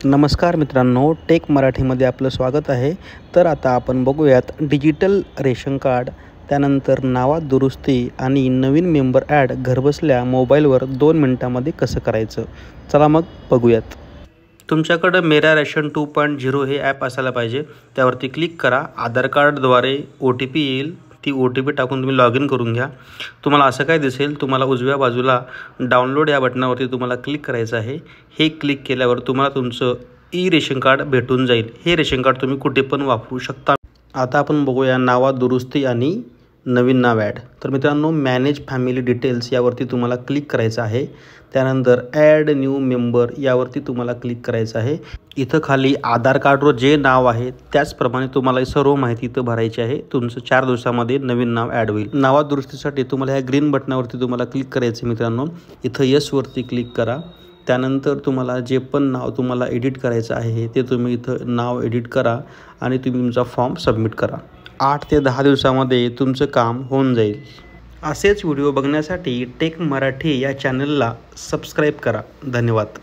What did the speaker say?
नमस्कार मित्रांनो, टेक मराठीमध्ये आपलं स्वागत आहे। तर आता आपण बघूयात डिजिटल रेशन कार्ड, त्यानंतर नावात दुरुस्ती आणि नवीन मेंबर ॲड घरबसल्या मोबाईलवर 2 मिनिटांमध्ये कसं करायचं। चला मग बघूयात। तुमच्याकडं मेरा रेशन 2.0 हे ॲप असायला पाहिजे। त्यावरती क्लिक करा। आधार कार्डद्वारे OTP येईल, ती OTP टाकून तुम्ही लॉग इन करून घ्या। तुम्हाला असं काय दिसेल, तुम्हाला उजव्या बाजूला डाउनलोड या बटनावरती तुम्हाला क्लिक करायचं आहे। हे क्लिक केल्यावर तुम्हाला तुमचं रेशन कार्ड भेटून जाईल। हे रेशन कार्ड तुम्ही कुठे पण वापरू शकता। आता आपण बघूया नावात दुरुस्ती आणि नवीन नाव ॲड। तर मित्रांनो, मॅनेज फॅमिली डिटेल्स यावरती तुम्हाला क्लिक करायचं आहे। त्यानंतर ॲड न्यू मेंबर यावरती तुम्हाला क्लिक करायचं आहे। इथं खाली आधार कार्डवर जे नाव आहे त्याचप्रमाणे तुम्हाला सर्व माहिती इथं भरायची आहे। तुमचं 4 दिवसामध्ये नवीन नाव ॲड होईल। नावात दुरुस्तीसाठी तुम्हाला ह्या ग्रीन बटनावरती तुम्हाला क्लिक करायचं आहे मित्रांनो। इथं येस वरती क्लिक करा। त्यानंतर तुम्हाला जे पण नाव तुम्हाला एडिट करायचं आहे ते तुम्ही इथं नाव एडिट करा आणि तुम्ही तुमचा फॉर्म सबमिट करा। 8 ते 10 दिवसामध्ये तुमचं काम होऊन जाईल। असेच व्हिडिओ बघण्यासाठी टेक मराठी या चॅनलला सबस्क्राईब करा। धन्यवाद।